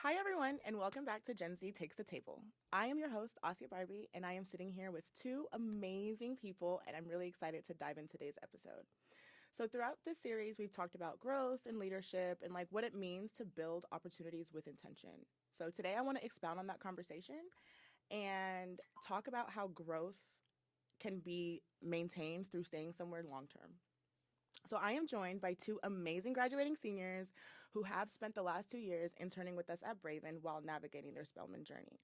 Hi, everyone, and welcome back to Gen Z Takes the Table. I am your host, Aasiayah Barbee, and I am sitting here with two amazing people, and I'm really excited to dive into today's episode. So, throughout this series, we've talked about growth and leadership and like what it means to build opportunities with intention. So, today I want to expound on that conversation and talk about how growth can be maintained through staying somewhere long term. So I am joined by two amazing graduating seniors who have spent the last 2 years interning with us at Braven while navigating their Spelman journey.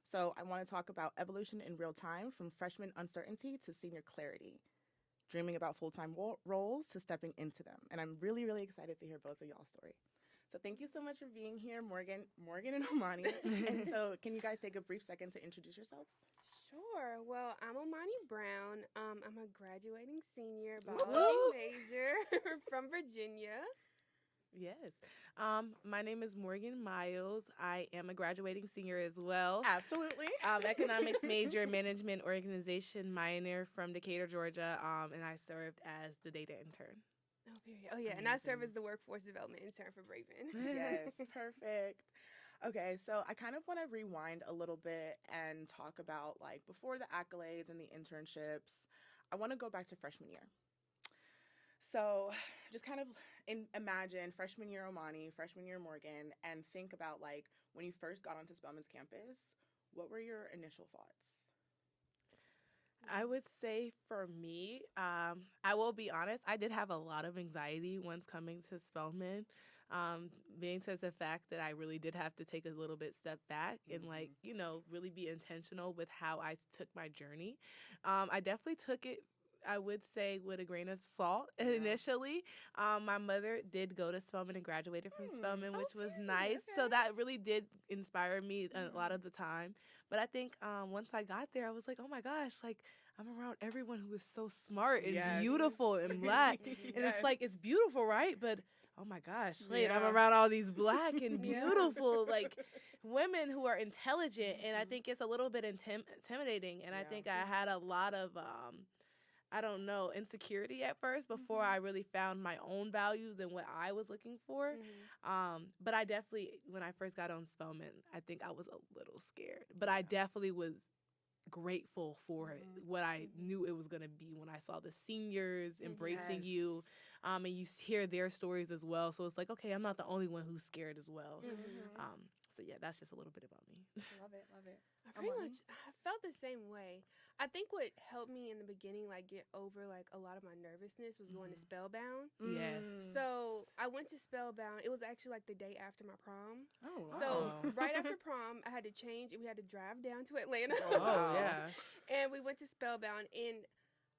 So I want to talk about evolution in real time from freshman uncertainty to senior clarity, dreaming about full-time roles to stepping into them. And I'm really, really excited to hear both of y'all's story. So thank you so much for being here, Morgan and Omani. And so can you guys take a brief second to introduce yourselves? Sure. Well, I'm Omani Brown. I'm a graduating senior, Whoop, biology whoop. major from Virginia. Yes. My name is Morgan Miles. I am a graduating senior as well. Absolutely. Economics major, management organization minor from Decatur, Georgia, and I served as the data intern. Oh, period. Oh, yeah. And I serve Amazing. as the workforce development intern for Braven. Yes, perfect. Okay, so I kind of want to rewind a little bit and talk about like before the accolades and the internships. I want to go back to freshman year. So just kind of imagine freshman year Omani, freshman year Morgan, and think about like when you first got onto Spelman's campus, what were your initial thoughts? I would say for me, I will be honest, I did have a lot of anxiety once coming to Spelman, being to the fact that I really did have to take a little bit step back and really be intentional with how I took my journey. I definitely took it, I would say, with a grain of salt initially. My mother did go to Spelman and graduated from Spelman, which was nice. Okay. So that really did inspire me a lot of the time. But I think once I got there, I was like, oh my gosh, like I'm around everyone who is so smart and Yes. beautiful and black. And Yes. it's like, it's beautiful, right? But oh my gosh, wait, I'm Yeah. around all these black and Yeah. beautiful, like women who are intelligent. And I think it's a little bit intimidating. And I Yeah. think I had a lot of, I don't know, insecurity at first before I really found my own values and what I was looking for. But I definitely, when I first got on Spelman, I think I was a little scared. But I definitely was grateful for what I knew it was going to be when I saw the seniors embracing Yes. you. And you hear their stories as well. So it's like, okay, I'm not the only one who's scared as well. So yeah, that's just a little bit about me. Love it, love it. I pretty Omani? much I felt the same way. I think what helped me in the beginning, like get over like a lot of my nervousness, was going to Spellbound. Yes. So I went to Spellbound. It was actually like the day after my prom. Oh, wow. So right after prom, I had to change and we had to drive down to Atlanta. Oh, wow. Yeah. And we went to Spellbound, and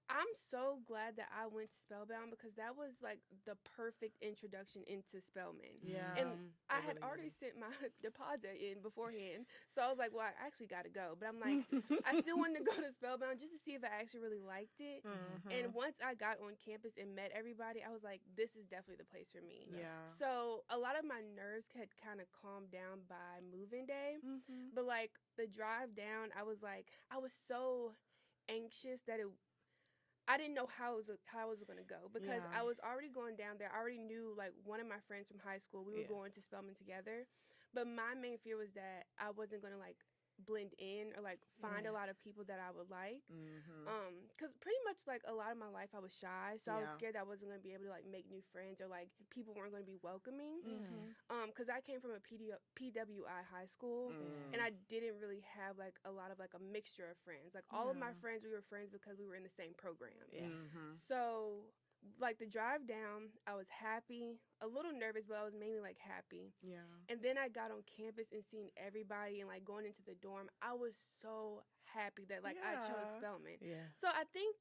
I'm so glad that I went to Spellbound because that was like the perfect introduction into Spellman. Yeah. And I had really already is. sent my deposit in beforehand. So I was like, well, I actually got to go. But I'm like, I still wanted to go to Spellbound just to see if I actually really liked it. And once I got on campus and met everybody, I was like, this is definitely the place for me. Yeah. So a lot of my nerves had kind of calmed down by moving day. But like the drive down, I was so anxious that I didn't know how it was going to go because Yeah. I was already going down there. I already knew like one of my friends from high school. We were going to Spelman together. But my main fear was that I wasn't going to like blend in or like find a lot of people that I would like. Because pretty much like a lot of my life I was shy. So I was Yeah. scared that I wasn't going to be able to like make new friends or like people weren't going to be welcoming. Because I came from a PWI high school and I didn't really have like a lot of like a mixture of friends. Like all of my friends, we were friends because we were in the same program. So like the drive down, I was happy, a little nervous, but I was mainly like happy. Yeah. And then I got on campus and seeing everybody and like going into the dorm. I was so happy that like I chose Yeah. Spelman. Yeah. So I think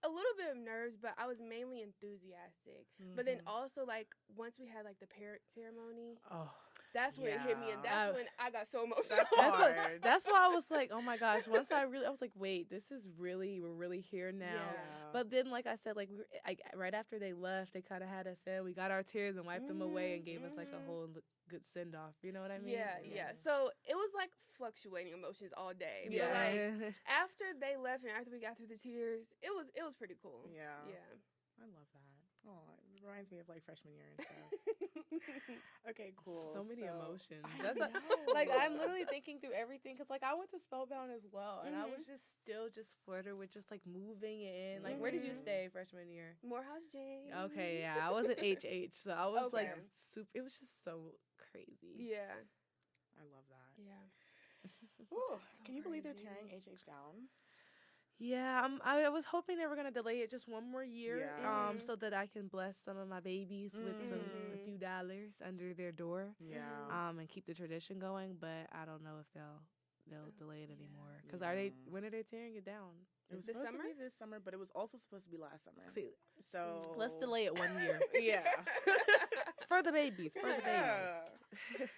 a little bit of nerves, but I was mainly enthusiastic. But then also like once we had like the parent ceremony, Oh. that's when it hit me, and Yeah. that's when I got so emotional. That's hard. That's why I was like, oh my gosh. Once I was like, wait, we're really here now. Yeah. But then, like I said, like right after they left, they kind of had us in. We got our tears and wiped them away and gave us like a whole good send off. You know what I mean? Yeah. So it was like fluctuating emotions all day. Yeah. But like after they left and after we got through the tears, it was pretty cool. Yeah. Yeah. I love that. Oh, it reminds me of like freshman year and stuff. Okay, cool. So many emotions. I That's know. like I'm literally thinking through everything because like I went to Spellbound as well, and I was just still just flirted with just like moving in. Like, where did you stay freshman year? Morehouse J. Okay, yeah, I was an HH, so I was like Okay. super. It was just so crazy. Yeah. I love that. Yeah. Ooh, So can you believe they're crazy. tearing HH down? Yeah, I was hoping they were gonna delay it just one more year, Yeah. so that I can bless some of my babies with a few dollars under their door, Yeah. and keep the tradition going. But I don't know if they'll delay it anymore. Cause when are they tearing it down? It was This supposed summer? to be this summer, but it was also supposed to be last summer. See, So let's delay it 1 year Yeah. for the babies. For the Yeah. babies.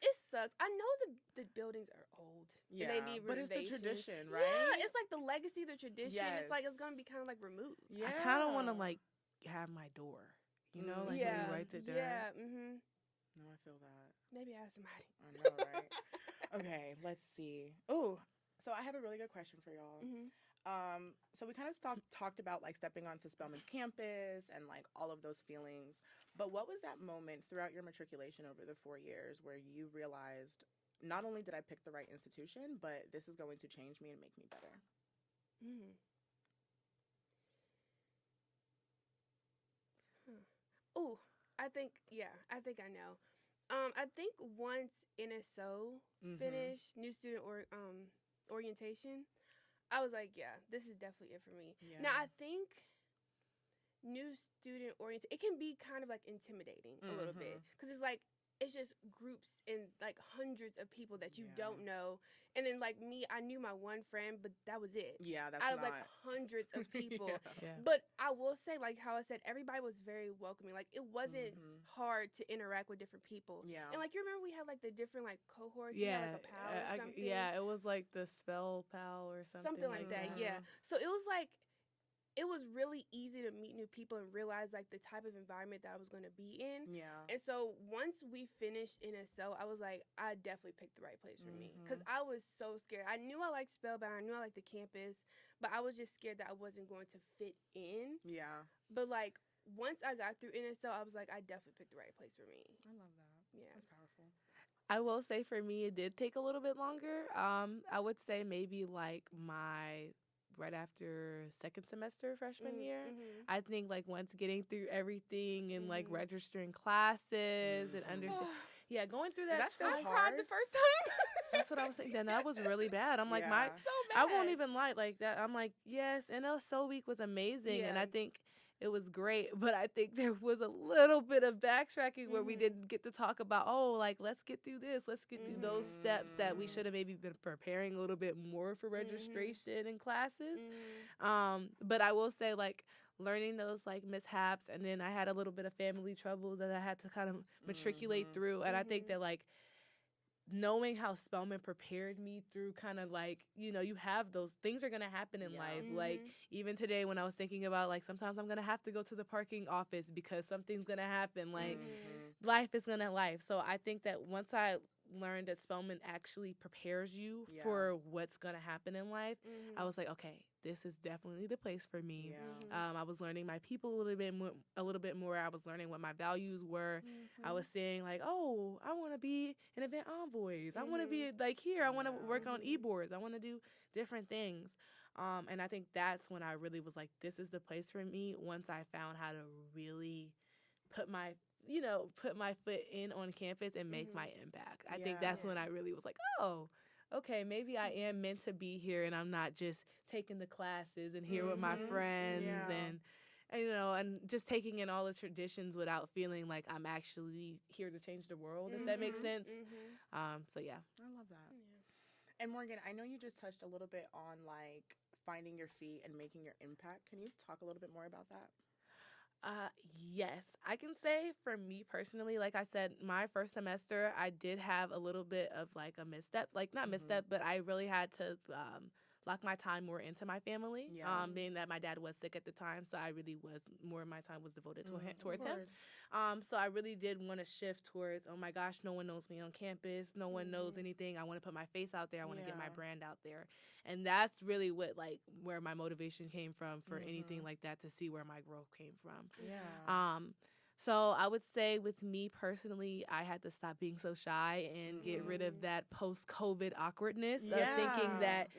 It sucks. I know the buildings are old. Yeah, And they need but it's the renovations. tradition, right? Yeah, it's like the legacy, the tradition. It's like it's Yes. gonna be kind of like removed. Yeah. I kind of want to like have my door. You know, like when yeah. you write it down. Yeah. No, I feel that. Maybe ask somebody. I know, right? Okay, let's see. Oh, so I have a really good question for y'all. So we kind of talked about like stepping onto Spelman's campus and like all of those feelings. But what was that moment throughout your matriculation over the 4 years where you realized not only did I pick the right institution, but this is going to change me and make me better? Oh, I think I know. I think once NSO finished, new student orientation, I was like, yeah, this is definitely it for me. Yeah. Now I think new student orientation, it can be kind of like intimidating a little bit because it's just groups and like hundreds of people that you don't know. And then like me, I knew my one friend, but that was it. Yeah, that's out of not... like hundreds of people. Yeah. But I will say, like how I said, everybody was very welcoming. Like it wasn't hard to interact with different people. Yeah. And like you remember we had like the different like cohorts. Yeah, we had, like a pal or something. yeah, it was like the spell pal or something. Something like that. Yeah. So it was like. It was really easy to meet new people and realize like the type of environment that I was going to be in. Yeah. And so once we finished NSO, I was like, I definitely picked the right place for me because I was so scared. I knew I liked Spellbound, I knew I liked the campus, but I was just scared that I wasn't going to fit in. Yeah. But like once I got through NSO, I was like, I definitely picked the right place for me. I love that. Yeah. That's powerful. I will say for me, it did take a little bit longer. I would say maybe like right after second semester freshman year. I think like once getting through everything and like registering classes and understand. Yeah, going through that. That's still I hard. cried the first time. That's what I was saying. Then that was really bad. I'm like, Yeah. So I bad. won't even lie like that. I'm like, yes, NSO week was amazing. And Yeah. I think it was great, but I think there was a little bit of backtracking where we didn't get to talk about, like, let's get through this. Let's get through those steps that we should have maybe been preparing a little bit more for registration and classes. But I will say, like, learning those, like, mishaps, and then I had a little bit of family trouble that I had to kind of matriculate through. And I think that, like, knowing how Spelman prepared me through kind of like, you have those things are going to happen in life. Like even today when I was thinking about like, sometimes I'm going to have to go to the parking office because something's going to happen. Like life is going to life. So I think that once I learned that Spelman actually prepares you for what's going to happen in life, I was like, okay, this is definitely the place for me. I was learning my people a little bit more. I was learning what my values were. I was saying like, oh, I want to be an event envoys. I want to be like here. I want to work on e-boards. I want to do different things. And I think that's when I really was like, this is the place for me. Once I found how to really put my foot in on campus and make my impact. I think that's when I really was like, oh, okay, maybe I am meant to be here and I'm not just taking the classes and here with my friends and and just taking in all the traditions without feeling like I'm actually here to change the world, if that makes sense. So yeah. I love that. And Morgan, I know you just touched a little bit on like finding your feet and making your impact. Can you talk a little bit more about that? Yes, I can say for me personally, like I said, my first semester, I did have a little bit of like a misstep, like not misstep, but I really had to block my time more into my family, Yeah. being that my dad was sick at the time, so I really was more of my time was devoted to him, towards Of him. course. So I really did want to shift towards, oh my gosh, no one knows me on campus, no one knows anything. I want to put my face out there. I want to get my Yeah. brand out there, and that's really what where my motivation came from for anything like that, to see where my growth came from. Yeah. So I would say with me personally, I had to stop being so shy and get rid of that post-COVID awkwardness of thinking Yeah. that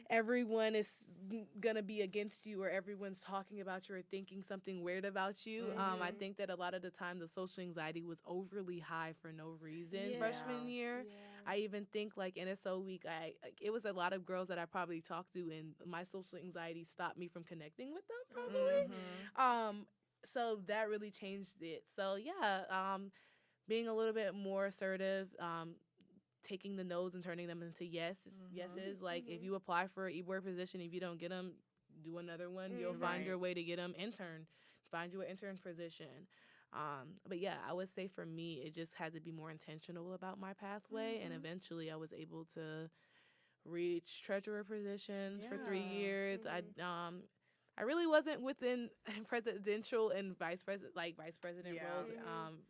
everyone is gonna be against you, or everyone's talking about you or thinking something weird about you. I think that a lot of the time the social anxiety was overly high for no reason freshman year. I even think like NSO week, it was a lot of girls that I probably talked to, and my social anxiety stopped me from connecting with them probably. So that really changed it. So yeah, being a little bit more assertive, taking the no's and turning them into yeses. Like if you apply for an e-board position, if you don't get them, do another one. You'll find your way to get them. Find you an intern position. But yeah, I would say for me, it just had to be more intentional about my pathway, and eventually I was able to reach treasurer positions for 3 years. I really wasn't within presidential and vice president roles.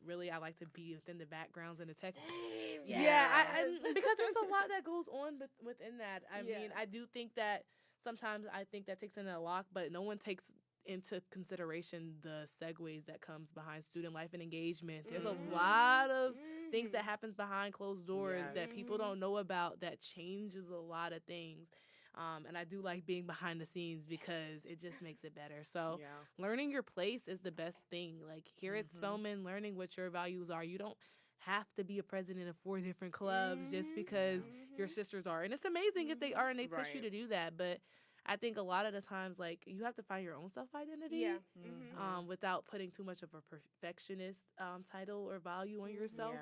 Really, I like to be within the backgrounds and the tech. Because there's a lot that goes on within that. I mean, I do think that sometimes I think that takes in a lot, but no one takes into consideration the segues that comes behind student life and engagement. There's a lot of things that happens behind closed doors that people don't know about that changes a lot of things. And I do like being behind the scenes because it just makes it better. So learning your place is the best thing. Like here at Spelman, learning what your values are. You don't have to be a president of 4 different clubs just because your sisters are. And it's amazing if they are and they push you to do that. But I think a lot of the times, like, you have to find your own self-identity without putting too much of a perfectionist title or value on yourself.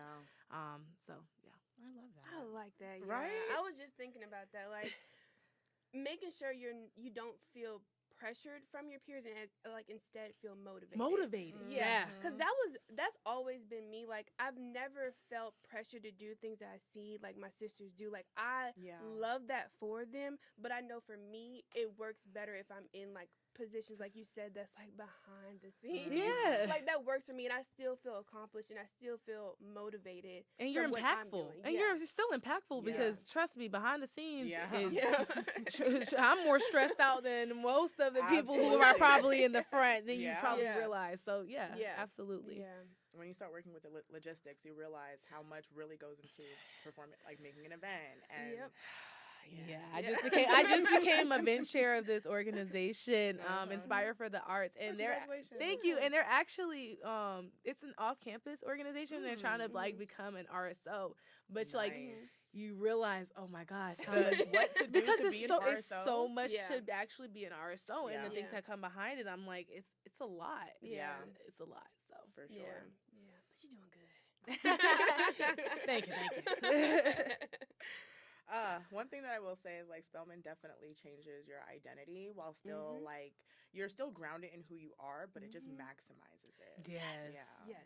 So, yeah. I love that. I like that. Right? I was just thinking about that. Like, making sure you don't feel pressured from your peers and instead feel motivated. Yeah. Because that's always been me. Like, I've never felt pressure to do things that I see like my sisters do. Like, I love that for them, but I know for me it works better if I'm in like positions like you said that's like behind the scenes. Like that works for me, and I still feel accomplished and I still feel motivated. And you're impactful. And you're still impactful because trust me, behind the scenes I'm more stressed out than most of the people who are probably in the front than you probably realize. So absolutely. When you start working with the logistics, you realize how much really goes into making an event. And I just became event chair of this organization, Inspire for the Arts, and thank you. And they're actually it's an off-campus organization. They're trying to like become an RSO, but you realize, oh my gosh, how much what to do because to it's be so an RSO? it's so much to actually be an RSO, and the things that come behind it. I'm like, it's a lot. It's a lot. So for sure. But you're doing good. Thank you. One thing that I will say is like Spelman definitely changes your identity while still like you're still grounded in who you are, but it just maximizes it. Yes.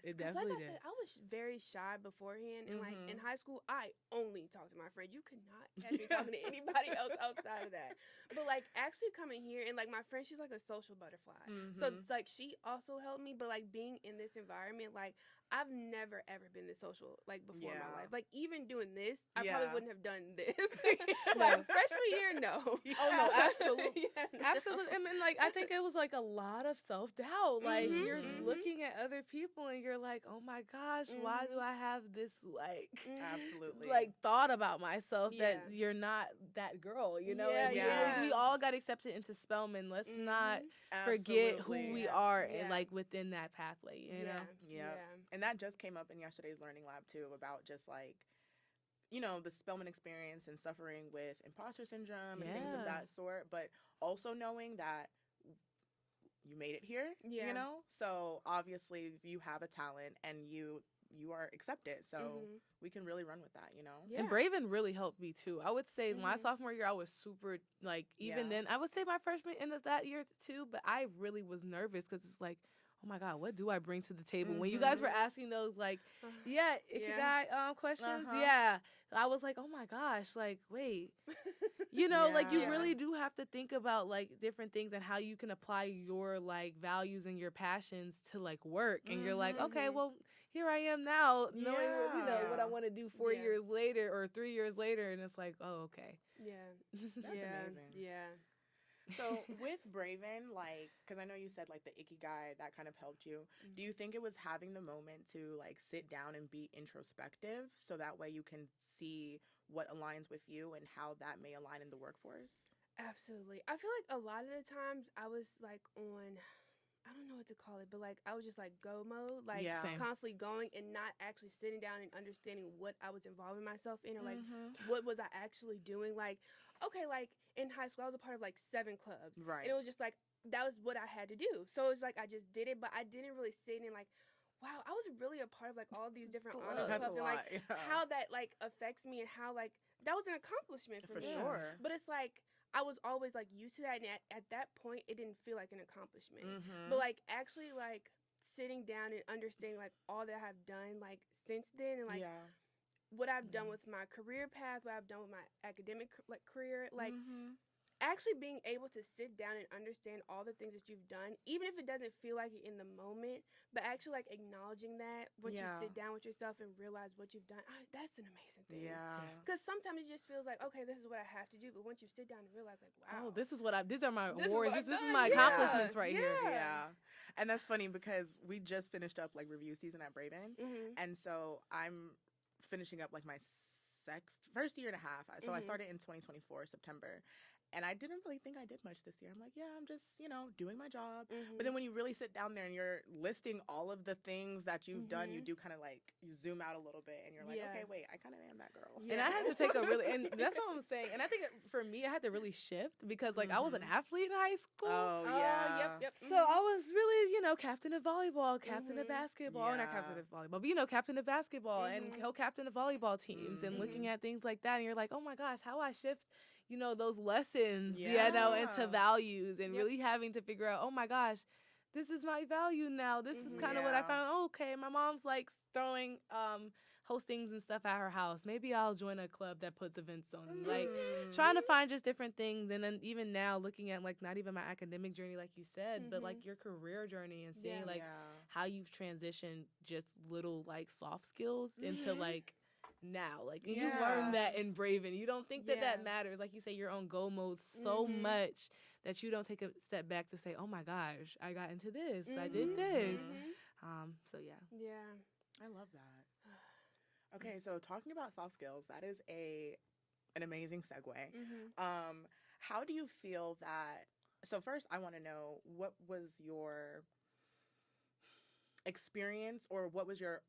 It Because definitely like I said, I was very shy beforehand, and like in high school, I only talked to my friends. You could not catch me talking to anybody else outside of that. But like actually coming here, and like my friend, she's like a social butterfly. So it's like she also helped me, but like being in this environment, like I've never ever been this social like before in my life. Like even doing this, I probably wouldn't have done this. Like freshman year, no. Oh no, absolutely, absolutely. I mean, like I think it was like a lot of self-doubt. Like you're looking at other people and you're like, oh my gosh, why do I have this like thought about myself that you're not that girl, you know? We all got accepted into Spelman. Let's not forget who we are and like within that pathway, you know? And that just came up in yesterday's learning lab too, about just like, you know, the Spelman experience and suffering with imposter syndrome and things of that sort, but also knowing that you made it here, you know? So obviously you have a talent and you are accepted. So we can really run with that, you know? And Braven really helped me too. I would say my sophomore year, I was super, like, even then, I would say my freshman end of that year too, but I really was nervous because it's like, oh my God, what do I bring to the table? When you guys were asking those, like, ikigai questions, I was like, oh my gosh, like, wait, you know, like, you really do have to think about, like, different things and how you can apply your, like, values and your passions to, like, work. And you're like, okay, well, here I am now, knowing what, you know, what I want to do 4 years later or 3 years later. And it's like, oh, okay. That's amazing. Yeah. So with Braven, like, because I know you said, like, the ikigai, that kind of helped you. Do you think it was having the moment to, like, sit down and be introspective so that way you can see what aligns with you and how that may align in the workforce? Absolutely. I feel like a lot of the times I was, like, on, I don't know what to call it, but, like, I was just, like, go mode, like, constantly going and not actually sitting down and understanding what I was involving myself in, or, like, what was I actually doing. Like, okay, like, in high school, I was a part of, like, 7 clubs. Right. And it was just, like, that was what I had to do. So it was, like, I just did it, but I didn't really sit and, like, wow, I was really a part of, like, all of these different honors clubs. And, like, how that, like, affects me and how, like, that was an accomplishment for me. For sure. But it's, like, I was always, like, used to that. And at that point, it didn't feel like an accomplishment. But, like, actually, like, sitting down and understanding, like, all that I've done, like, since then, and, like, what I've done with my career path, what I've done with my academic, like, career, like, actually being able to sit down and understand all the things that you've done, even if it doesn't feel like it in the moment, but actually, like, acknowledging that once you sit down with yourself and realize what you've done, that's an amazing thing. Yeah. Because sometimes it just feels like, okay, this is what I have to do, but once you sit down and realize, like, wow. Oh, these are my awards. This is my accomplishments right here. Yeah. And that's funny because we just finished up, like, review season at Braven. And so I'm finishing up, like, my first year and a half. So I started in 2024, September. And I didn't really think I did much this year. I'm like, yeah, I'm just, you know, doing my job. But then when you really sit down there and you're listing all of the things that you've done, you do kind of, like, you zoom out a little bit and you're like, okay, wait, I kind of am that girl. And I had to take and that's what I'm saying. And I think for me, I had to really shift because, like, I was an athlete in high school. Oh, yeah. Yep. So I was really, you know, captain of volleyball, captain of basketball, not captain of volleyball, but, you know, captain of basketball and co-captain of volleyball teams and looking at things like that. And you're like, oh my gosh, how I shift, you know, those lessons, you know, into values and really having to figure out, oh my gosh, this is my value now. This is kind of what I found. Oh, okay, my mom's, like, throwing hostings and stuff at her house. Maybe I'll join a club that puts events on. Like, trying to find just different things. And then even now looking at, like, not even my academic journey, like you said, but, like, your career journey and seeing, like, how you've transitioned just little, like, soft skills into, like, now, like, and you learn that in Braven. You don't think that that matters. Like you say, you're on go mode so much that you don't take a step back to say, oh my gosh, I got into this, I did this. So yeah, I love that. Okay, so talking about soft skills, that is an amazing segue. How do you feel that? So first, I want to know, what was your experience, or what was your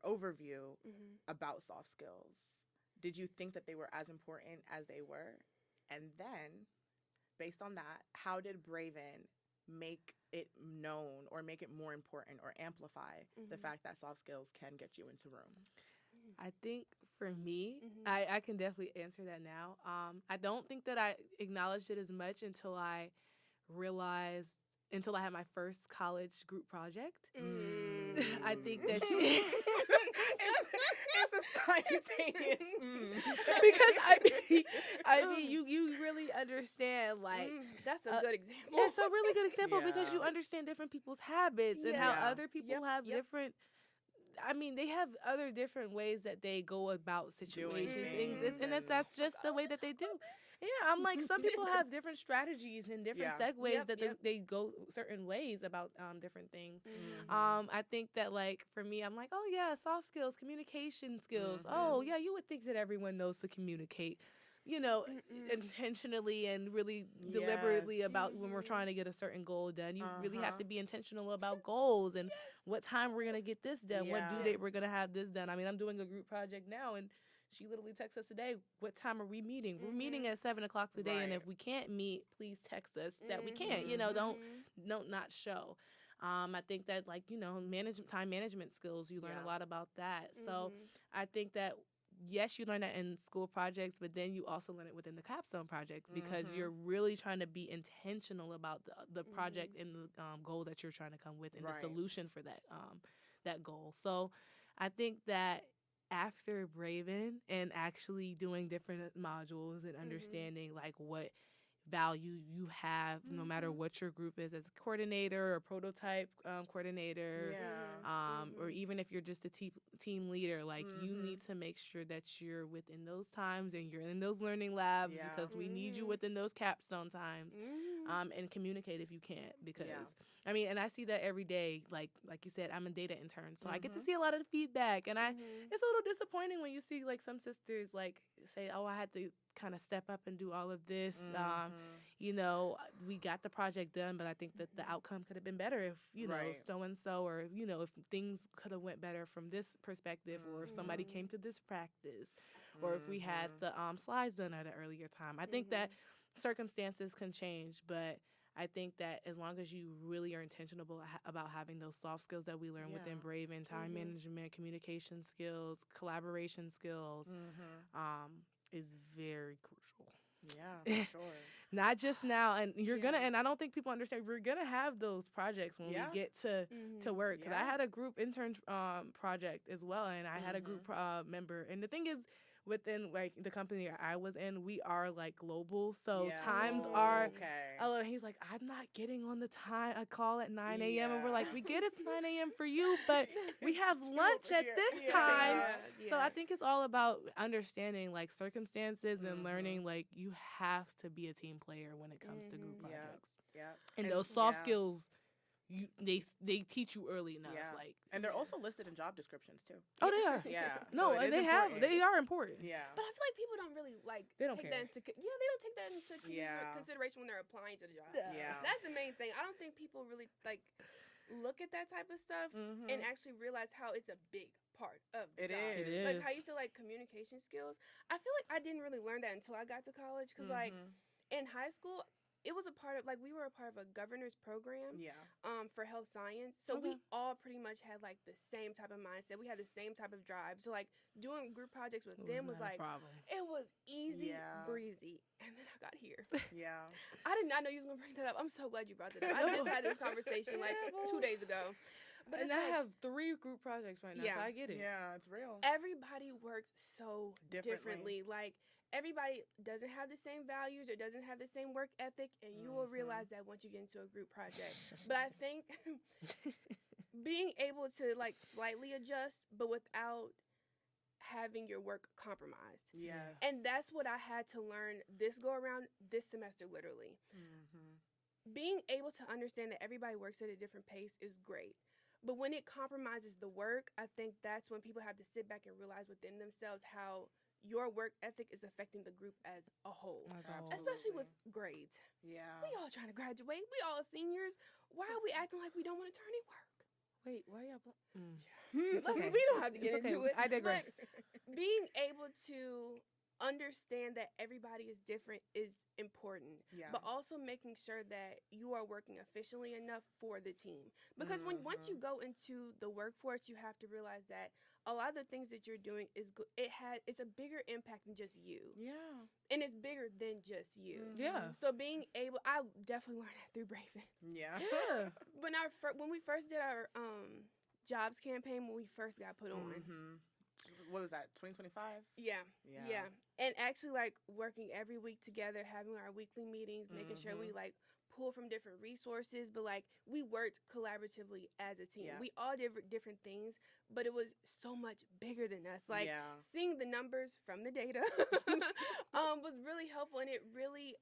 overview about soft skills? Did you think that they were as important as they were? And then, based on that, how did Braven make it known or make it more important or amplify the fact that soft skills can get you into rooms? I think for me, I can definitely answer that now. I don't think that I acknowledged it as much until I had my first college group project. I think that it's a simultaneous because I mean you really understand, like, that's a good example. It's a really good example because you understand different people's habits and how other people have different. I mean, they have other different ways that they go about situations, things, and that's just the way that they do. Yeah, I'm like, some people have different strategies and different segues that they go certain ways about different things. I think that, like, for me, I'm like, oh yeah, soft skills, communication skills. Oh yeah, you would think that everyone knows to communicate, you know, intentionally and really deliberately about when we're trying to get a certain goal done. You really have to be intentional about goals and what time we're going to get this done, what due date we're going to have this done. I mean, I'm doing a group project now, and she literally texts us today, what time are we meeting? We're meeting at 7 o'clock today, and if we can't meet, please text us that we can't. You know, don't not show. I think that, like, you know, time management skills, you learn a lot about that. So I think that yes, you learn that in school projects, but then you also learn it within the capstone project because you're really trying to be intentional about the project and the goal that you're trying to come with and the solution for that goal. So I think that after Braven and actually doing different modules and understanding like what value you have no matter what your group is as a coordinator or prototype coordinator or even if you're just a team leader, like you need to make sure that you're within those times and you're in those learning labs because we need you within those capstone times and communicate if you can't because I mean, and I see that every day, like you said, I'm a data intern, so I get to see a lot of the feedback, and it's a little disappointing when you see like some sisters like say, oh, I had to kind of step up and do all of this. You know, we got the project done, but I think that the outcome could have been better if, you know, so-and-so or, you know, if things could have went better from this perspective or if somebody came to this practice or if we had the slides done at an earlier time. I think that circumstances can change, but I think that as long as you really are intentional about having those soft skills that we learn within Braven, time management, communication skills, collaboration skills, is very crucial. Yeah, for sure. Not just now, and you're gonna, and I don't think people understand, we're gonna have those projects when we get to work. Because I had a group intern project as well, and I had a group member. And the thing is, within like the company I was in, we are like global, so times are. Oh, he's like, I'm not getting on the time. I call at 9 a.m. and we're like, we get it's 9 a.m. for you, but we have lunch at this time. So I think it's all about understanding like circumstances and learning like you have to be a team player when it comes to group projects. And those soft skills. They teach you early enough, like, and they're also listed in job descriptions too. Oh, they are. No, so and they are important. But I feel like people don't really like they don't take care. that into they don't take that into consideration when they're applying to the job. That's the main thing. I don't think people really like look at that type of stuff and actually realize how it's a big part of the job. It is. Like how you said like communication skills. I feel like I didn't really learn that until I got to college because like in high school. It was a part of, like, we were a part of a governor's program for health science. So we all pretty much had, like, the same type of mindset. We had the same type of drive. So, like, doing group projects with them was, like, it was easy, breezy. And then I got here. I did not know you was going to bring that up. I'm so glad you brought that up. I just had this conversation, like, 2 days ago. But I have 3 group projects right now, so I get it. Yeah, it's real. Everybody works so differently. Like, everybody doesn't have the same values or doesn't have the same work ethic, and you will realize that once you get into a group project. But I think being able to, like, slightly adjust, but without having your work compromised. Yes. And that's what I had to learn this go-around, this semester, literally. Being able to understand that everybody works at a different pace is great. But when it compromises the work, I think that's when people have to sit back and realize within themselves how your work ethic is affecting the group as a whole. Especially with grades. Yeah. We all trying to graduate. We all seniors. Why are we acting like we don't want to turn in work? Wait, why y'all... Listen, we don't have to get into it. I digress. But being able to understand that everybody is different is important. But also making sure that you are working efficiently enough for the team. Because once you go into the workforce, you have to realize that a lot of the things that you're doing it's a bigger impact than just you. And it's bigger than just you. So being able, I definitely learned that through Braven. When we first did our jobs campaign, when we first got put on. What was that, 2025? Yeah. And actually, like, working every week together, having our weekly meetings, making sure we, like, pull from different resources, but, like, we worked collaboratively as a team. We all did different things, but it was so much bigger than us. Like, seeing the numbers from the data was really helpful, and it really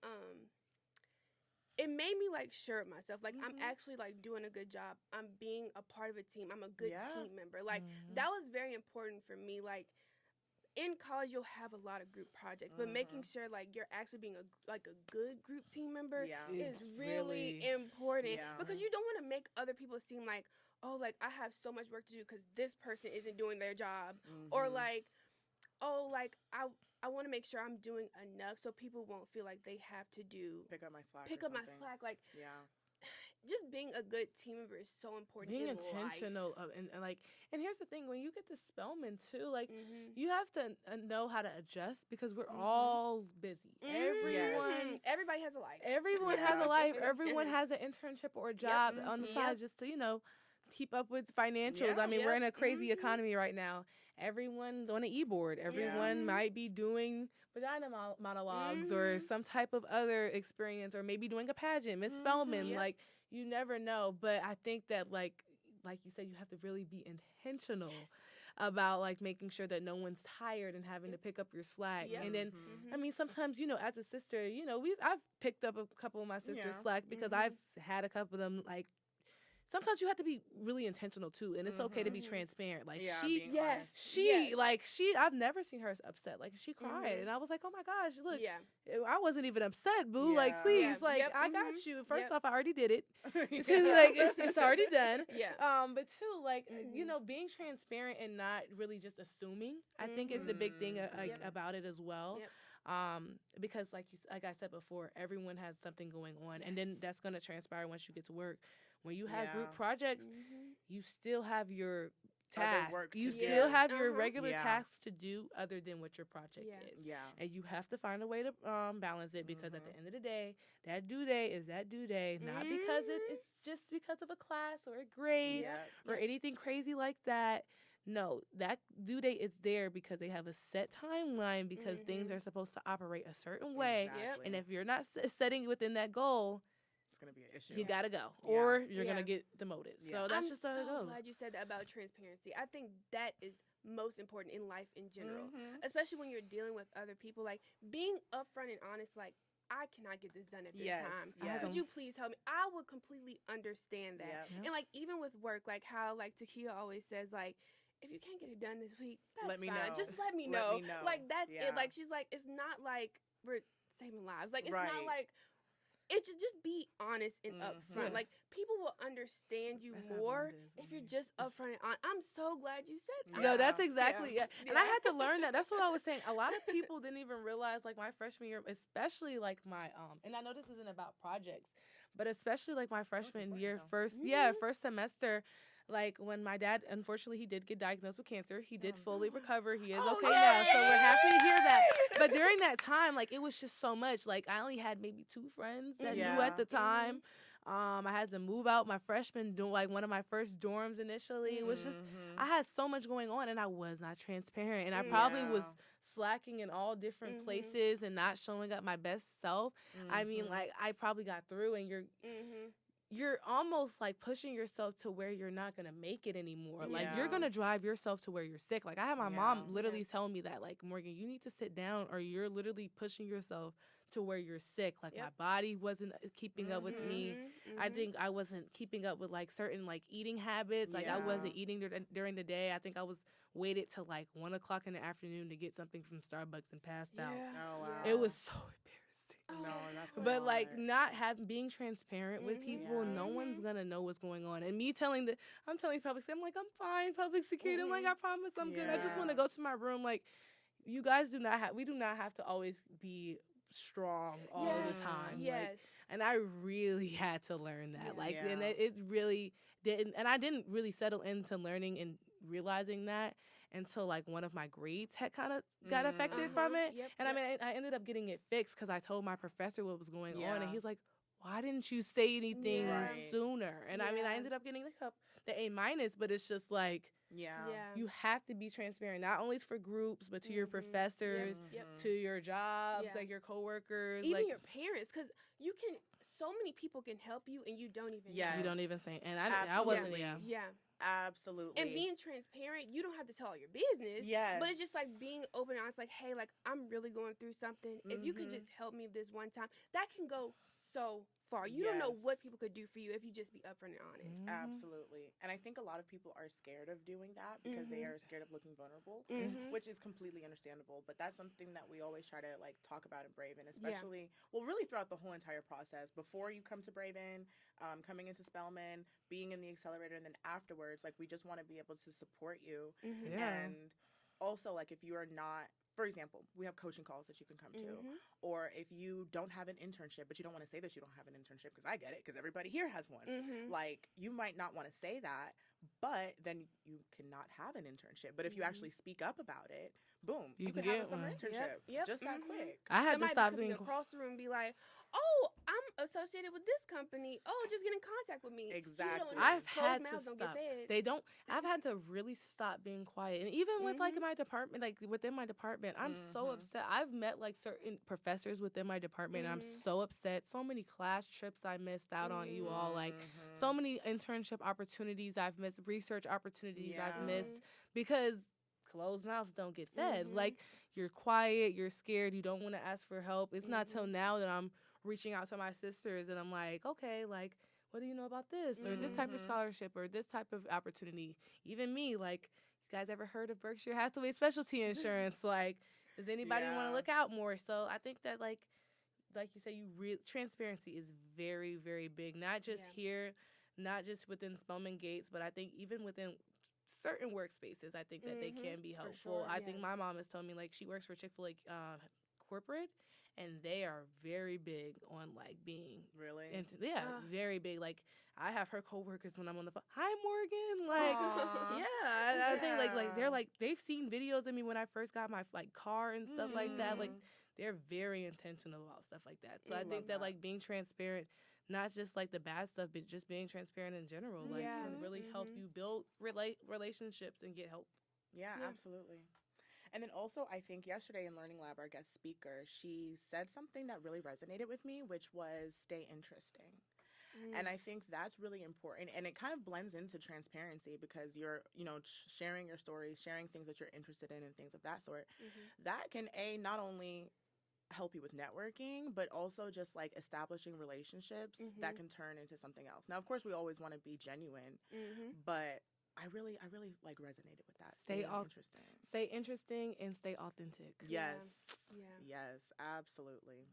it made me, like, sure of myself. Like, I'm actually, like, doing a good job. I'm being a part of a team. I'm a good team member. Like, that was very important for me. Like, in college, you'll have a lot of group projects, but making sure, like, you're actually being a good group team member is really important. Because you don't want to make other people seem like, oh, like, I have so much work to do because this person isn't doing their job. Or, like, oh, like, I want to make sure I'm doing enough so people won't feel like they have to pick up my slack. Like, just being a good team member is so important. Being in intentional life. And here's the thing: when you get to Spelman too, like Mm-hmm. you have to know how to adjust because we're all busy. Everybody has a life. Everyone has a life. Everyone has an internship or a job on the side just to keep up with financials. I mean, we're in a crazy economy right now. Everyone's on an e-board. Everyone might be doing vagina monologues or some type of other experience, or maybe doing a pageant. Miss Spelman, like, you never know. But I think that, like you said, you have to really be intentional about, like, making sure that no one's tired and having to pick up your slack. And then, I mean, sometimes, as a sister, I've picked up a couple of my sister's slack because I've had a couple of them, like, sometimes you have to be really intentional too, and it's okay to be transparent. Like I've never seen her upset. Like, she cried, and I was like, "Oh my gosh, look, I wasn't even upset, boo. Like, please, I got you. First off, I already did it. It's already done. But two, like, being transparent and not really just assuming, I think is the big thing about it as well. Because like I said before, everyone has something going on, and then that's going to transpire once you get to work. When you have group projects, you still have your tasks. You still have your regular tasks to do other than what your project is. And you have to find a way to balance it, because at the end of the day, that due day is that due day, not because it's just because of a class or a grade or anything crazy like that. No, that due date is there because they have a set timeline, because things are supposed to operate a certain way. And if you're not setting within that goal, going to be an issue. You got to go, or you're going to get demoted. So that's just how it goes. I'm so glad you said that about transparency. I think that is most important in life in general, especially when you're dealing with other people. Like, being upfront and honest, like, I cannot get this done at this time. Could you please help me? I would completely understand that. And, like, even with work, like how, like, Takia always says, like, if you can't get it done this week, that's fine. Just let me know. Like, that's it. Like, she's like, it's not like we're saving lives. Like, it's not like, it just be honest and upfront. Like, people will understand you more if you're just upfront and honest. I'm so glad you said that. No, that's exactly And I had to learn that. That's what I was saying. A lot of people didn't even realize, like, my freshman year, especially like my and I know this isn't about projects, but especially like my freshman year, first semester. Like, when my dad, unfortunately, he did get diagnosed with cancer. He did fully recover. He is okay now, so we're happy to hear that. But during that time, like, it was just so much. Like, I only had maybe 2 friends that knew at the time. I had to move out my freshman, like, one of my first dorms initially. It was just, I had so much going on, and I was not transparent. And I probably was slacking in all different places and not showing up my best self. I mean, like, I probably got through, and you're almost like pushing yourself to where you're not going to make it anymore. Like, you're going to drive yourself to where you're sick. Like, I had my mom literally telling me that, like, Morgan, you need to sit down, or you're literally pushing yourself to where you're sick. Like, my body wasn't keeping up with me. I think I wasn't keeping up with, like, certain, like, eating habits. Like, I wasn't eating during the day. I think I was waited till, like, 1 o'clock in the afternoon to get something from Starbucks and passed out. Oh, wow. It was so embarrassing. No, that's but like, not being transparent with people, no one's gonna know what's going on. And I'm telling public security, I'm like, I'm fine, public security. I'm like, I promise I'm good. I just want to go to my room. Like, you guys we do not have to always be strong all the time. Like, and I really had to learn that. Like, and it really didn't, and I didn't really settle into learning and realizing that until, like, one of my grades had kind of got affected from it. And I mean, I ended up getting it fixed because I told my professor what was going on, and he's like, why didn't you say anything sooner? And I mean, I ended up getting the A-, but it's just like, you have to be transparent, not only for groups, but to your professors, to your jobs, like your coworkers, even like your parents, because so many people can help you, and you don't even know. You don't even say. And I wasn't. Absolutely. And being transparent, you don't have to tell all your business. But it's just like being open and honest, like, hey, like, I'm really going through something. If you could just help me this one time, that can go so far. You don't know what people could do for you if you just be upfront and honest. Absolutely. And I think a lot of people are scared of doing that because they are scared of looking vulnerable, which is completely understandable. But that's something that we always try to, like, talk about in Braven, especially, well, really throughout the whole entire process. Before you come to Braven, coming into Spelman, being in the accelerator, and then afterwards, like, we just want to be able to support you. And also, like, if you are not for example, we have coaching calls that you can come to. Or if you don't have an internship, but you don't want to say that you don't have an internship, because I get it, because everybody here has one. Like, you might not want to say that, but then you cannot have an internship. But if you actually speak up about it, boom, you could have a summer internship just that quick. I had to stop being across the room and be like, oh, I'm associated with this company. Oh, just get in contact with me. Exactly. I've had to stop. I've had to really stop being quiet. And even with like my department, like within my department, I'm so upset. I've met like certain professors within my department. And I'm so upset. So many class trips I missed out on, you all. Like so many internship opportunities I've missed, research opportunities I've missed, because closed mouths don't get fed. Like, you're quiet, you're scared, you don't want to ask for help. It's not till now that I'm reaching out to my sisters and I'm like, okay, like, what do you know about this or this type of scholarship or this type of opportunity? Even me, like, you guys ever heard of Berkshire Hathaway Specialty Insurance? Like, does anybody want to look out more? So I think that, like you say, transparency is very, very big. Not just here, not just within Spelman Gates, but I think even within certain workspaces, I think that they can be helpful. I think my mom has told me, like, she works for Chick-fil-A corporate, and they are very big on, like, being very big. Like, I have her coworkers when I'm on the phone. Hi, Morgan. Like, I think like they're like, they've seen videos of me when I first got my like car and stuff like that. Like, they're very intentional about stuff like that. So I think that like being transparent, not just like the bad stuff, but just being transparent in general, like can really help you build relationships and get help. Yeah, absolutely. And then also, I think yesterday in Learning Lab, our guest speaker, she said something that really resonated with me, which was stay interesting. And I think that's really important. And it kind of blends into transparency, because you're, sharing your stories, sharing things that you're interested in and things of that sort. That can, not only help you with networking, but also just like establishing relationships that can turn into something else. Now, of course, we always want to be genuine, but I really like resonated with that. Stay interesting. Stay interesting and stay authentic. Yes. Yes, absolutely.